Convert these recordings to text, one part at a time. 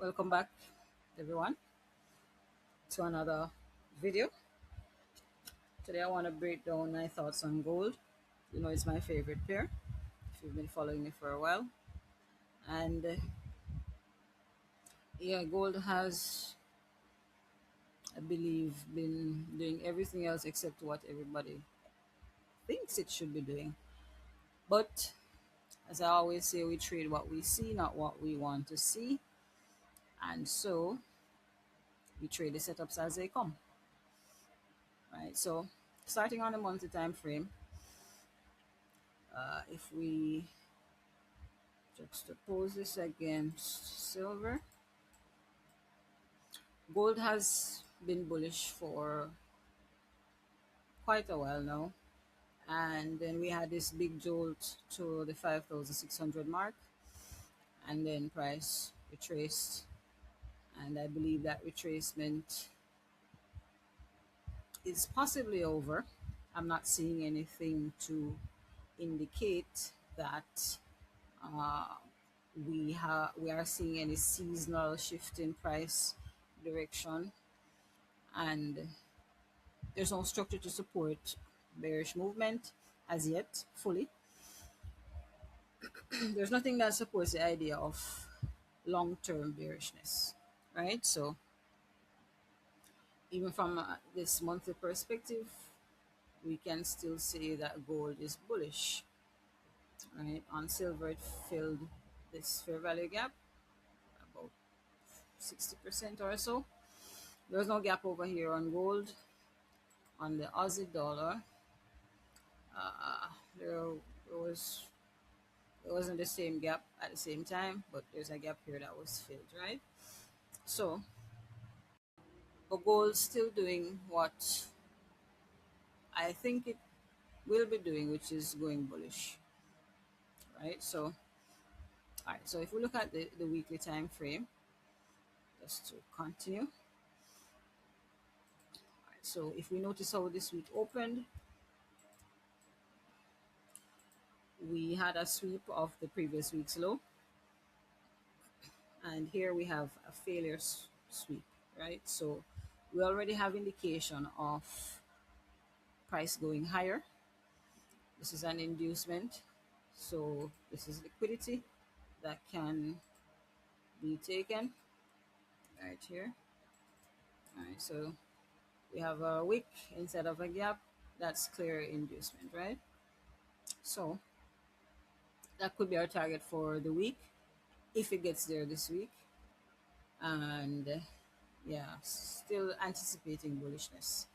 Welcome back, everyone, to another video. Today, I want to break down my thoughts on gold. You know, it's my favorite pair if you've been following me for a while. And yeah, gold has, I believe, been doing everything else except what everybody thinks it should be doing. But as I always say, we trade what we see, not what we want to see. And so we trade the setups as they come, right? So starting on the monthly time frame, if we juxtapose this against silver, gold has been bullish for quite a while now. And then we had this big jolt to the 5,600 mark, and then price retraced. And I believe that retracement is possibly over. I'm not seeing anything to indicate that we are seeing any seasonal shift in price direction, and there's no structure to support bearish movement as yet fully. There's nothing that supports the idea of long-term bearishness, right? So even from this monthly perspective, we can still say that gold is bullish, right? On silver, it filled this fair value gap about 60% or so. There's no gap over here on gold. On the Aussie dollar, there, there was it wasn't the same gap at the same time, but there's a gap here that was filled, right? So, but gold's still doing what I think it will be doing, which is going bullish, right? So, all right. So if we look at the weekly time frame, just to continue. All right, so if we notice how this week opened, we had a sweep of the previous week's low, and here we have a failure sweep, right? So we already have indication of price going higher. This is an inducement, so this is liquidity that can be taken right here. All right, so we have a wick instead of a gap. That's clear inducement, right? So that could be our target for the week if it gets there this week. And yeah, still anticipating bullishness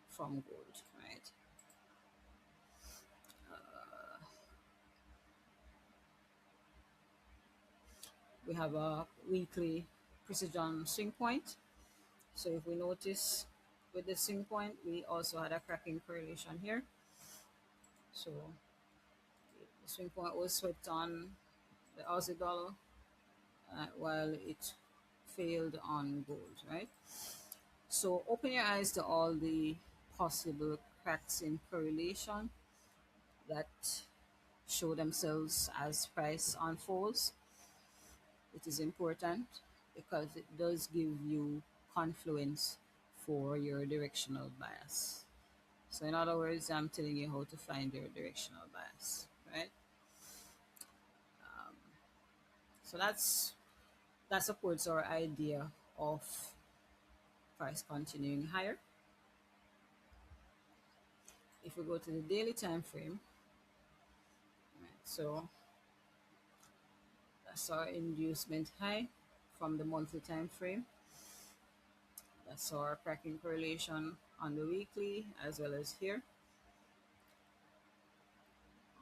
from gold, right? We have a weekly precision swing point. So if we notice with the swing point, we also had a cracking correlation here. So the swing point was swept on the Aussie dollar while it failed on gold, right? So open your eyes to all the possible cracks in correlation that show themselves as price unfolds. It is important because it does give you confluence for your directional bias. So in other words, I'm telling you how to find your directional bias, right? So that supports our idea of price continuing higher. If we go to the daily time frame, right, so that's our inducement high from the monthly time frame. That's our cracking correlation on the weekly as well as here.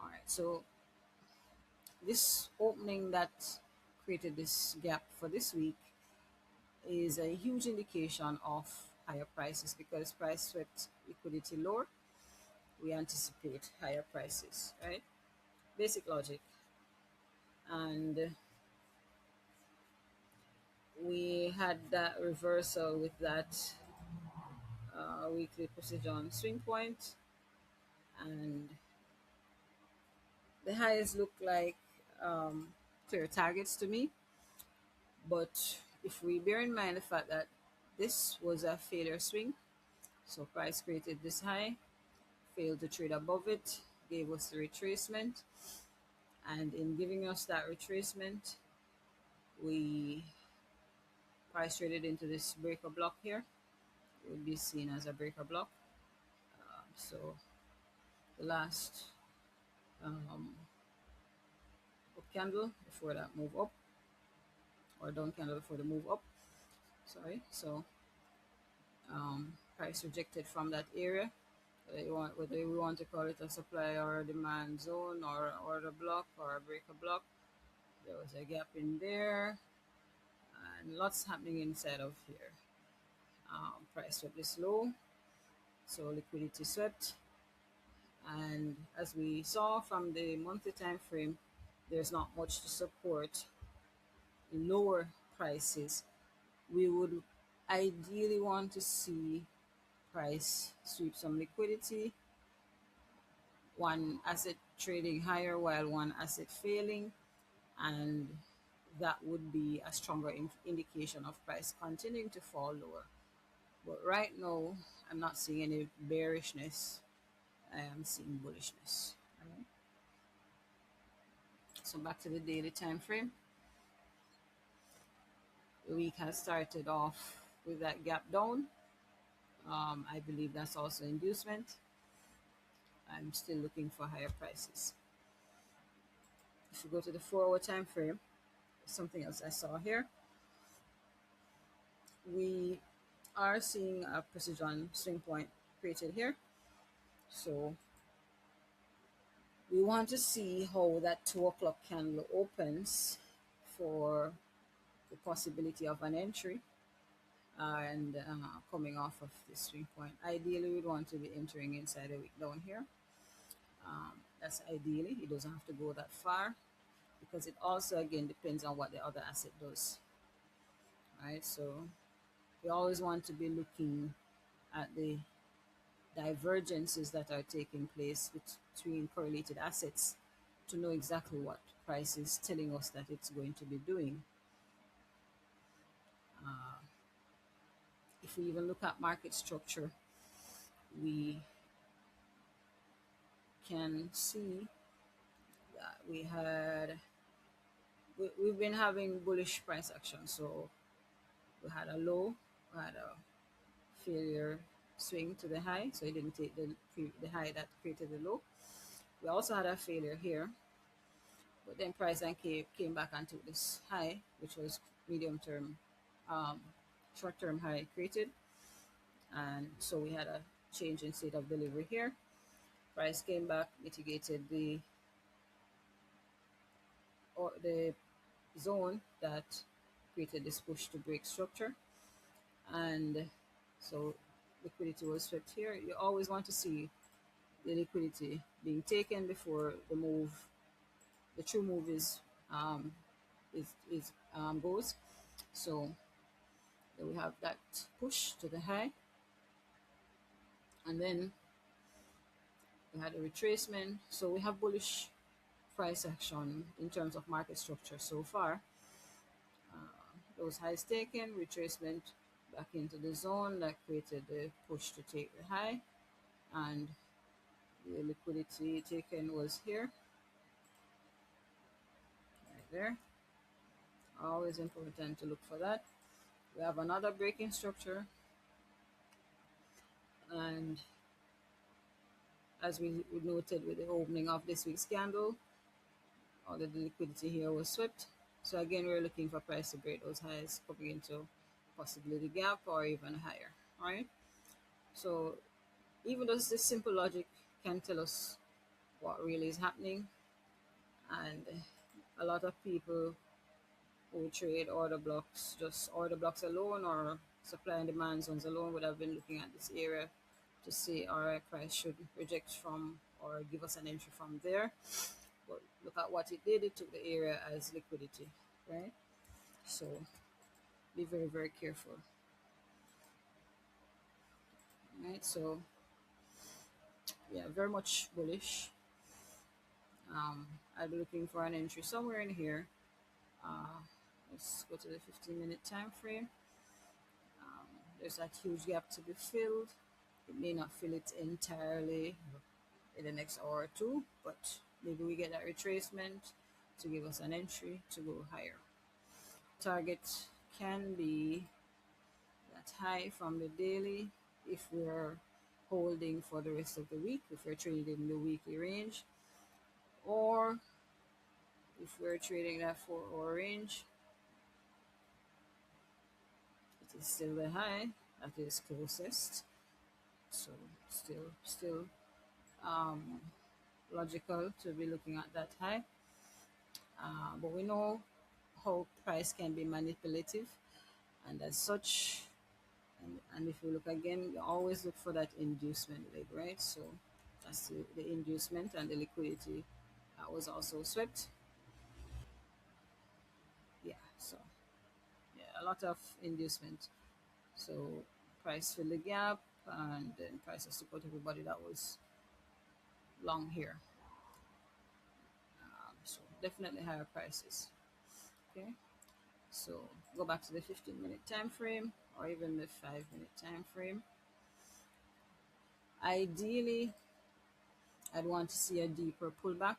All right, so this opening that created this gap for this week is a huge indication of higher prices because price swept liquidity lower. We anticipate higher prices, right? Basic logic. And we had that reversal with that weekly precision swing point, and the highs look like clear targets to me. But if we bear in mind the fact that this was a failure swing, so price created this high, failed to trade above it, gave us the retracement, and in giving us that retracement, we price traded into this breaker block here. It would be seen as a breaker block. So the last um, up candle before that move up, or down candle before the move up. Sorry. So price rejected from that area. Whether we want to call it a supply or a demand zone or order block or a breaker block, there was a gap in there, and lots happening inside of here. Price swept this low, so liquidity swept, and as we saw from the monthly time frame, there's not much to support lower prices. We would ideally want to see price sweep some liquidity, one asset trading higher while one asset failing, and that would be a stronger indication of price continuing to fall lower. But right now, I'm not seeing any bearishness. I am seeing bullishness. Alright. So back to the daily time frame. The week has started off with that gap down. I believe that's also inducement. I'm still looking for higher prices. If you go to the 4-hour time frame, something else I saw here. We are seeing a precision swing point created here. So we want to see how that 2 o'clock candle opens for the possibility of an entry and coming off of this swing point. Ideally, we'd want to be entering inside a wick down here. That's ideally. It doesn't have to go that far because it also, again, depends on what the other asset does. Right? So we always want to be looking at the divergences that are taking place between correlated assets to know exactly what price is telling us that it's going to be doing. If we even look at market structure, we can see that we've been having bullish price action. So we had a low, we had a failure swing to the high, so it didn't take the high that created the low. We also had a failure here, but then price then came back and took this high, which was medium term, um, short term high created, and so we had a change in state of delivery here. Price came back, mitigated the zone that created this push to break structure, and so liquidity was swept here. You always want to see the liquidity being taken before the true move goes. So then we have that push to the high, and then we had a retracement. So we have bullish price action in terms of market structure so far. Those highs taken, retracement back into the zone that created the push to take the high, and the liquidity taken was here, right there. Always important to look for that. We have another breaking structure, and as we noted with the opening of this week's candle, all the liquidity here was swept. So again, we're looking for price to break those highs, coming into possibility gap or even higher. All right. So even though this simple logic can tell us what really is happening, and a lot of people who trade order blocks, just order blocks alone or supply and demand zones alone, would have been looking at this area to say, all right, price should reject from or give us an entry from there. But look at what it did. It took the area as liquidity, right? So be very, very careful. Right? So yeah, very much bullish. I'll be looking for an entry somewhere in here. Let's go to the 15-minute time frame. There's that huge gap to be filled. It may not fill it entirely in the next hour or two, but maybe we get that retracement to give us an entry to go higher. Target can be that high from the daily if we're holding for the rest of the week, if we're trading in the weekly range, or if we're trading that 4 hour range, it is still the high that is closest. So still logical to be looking at that high. But we know how price can be manipulative, and as such, and if you look again, you always look for that inducement leg, right? So that's the inducement, and the liquidity was also swept. Yeah, so yeah, a lot of inducement. So price fill the gap, and then price has to put everybody that was long here. So definitely higher prices. Okay, so go back to the 15-minute time frame or even the 5-minute time frame. Ideally, I'd want to see a deeper pullback,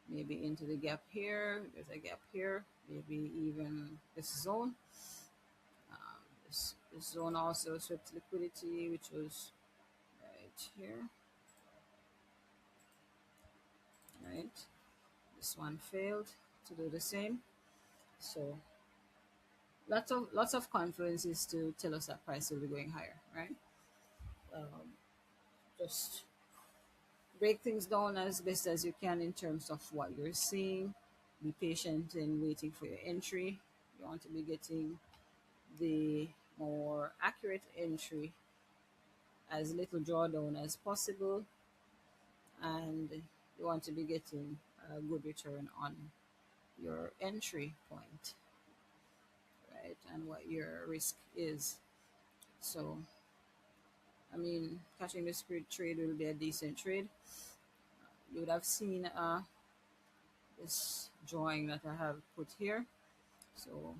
maybe into the gap here. There's a gap here, maybe even this zone. This zone also swept liquidity, which was right here, right? This one failed to do the same. So lots of confluences to tell us that price will be going higher, right? Just break things down as best as you can in terms of what you're seeing. Be patient in waiting for your entry. You want to be getting the more accurate entry, as little drawdown as possible, and you want to be getting a good return on your entry point, right? And what your risk is. So, I mean, catching the spirit trade will be a decent trade. You would have seen this drawing that I have put here. So,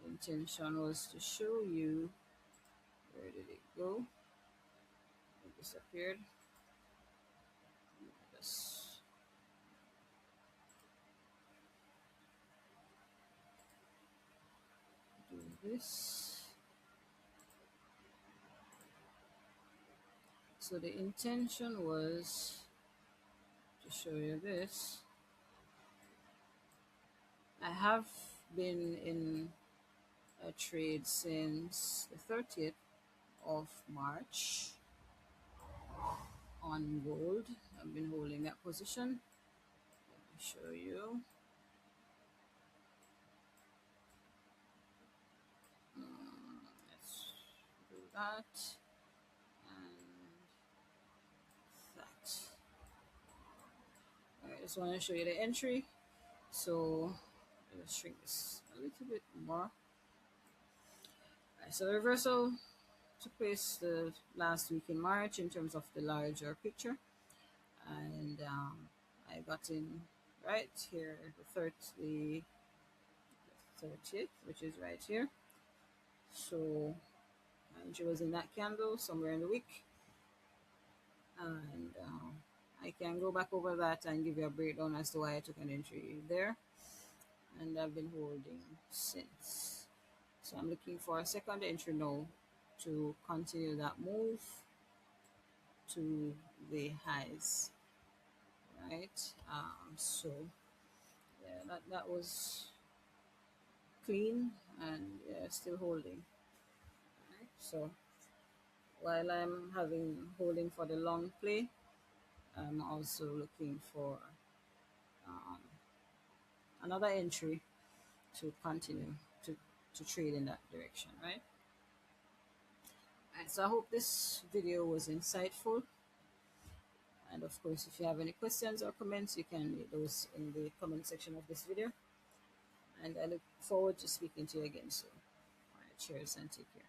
the intention was to show you, where did it go? It disappeared. Let's do this. So the intention was to show you this. I have been in a trade since the 30th of March on gold. I've been holding that position. Let me show you. Let's do that and that. I just want to show you the entry. So let's shrink this a little bit more. Right, so the reversal took place the last week in March in terms of the larger picture, and I got in right here the 30th, which is right here. So my entry was in that candle somewhere in the week, and I can go back over that and give you a breakdown as to why I took an entry there, and I've been holding since. So I'm looking for a second entry now to continue that move to the highs, right? So yeah, that was clean, and yeah, still holding. Right? So while I'm having holding for the long play, I'm also looking for another entry to continue to trade in that direction, right? Right, so I hope this video was insightful. And of course, if you have any questions or comments, you can leave those in the comment section of this video. And I look forward to speaking to you again soon. All right, cheers and take care.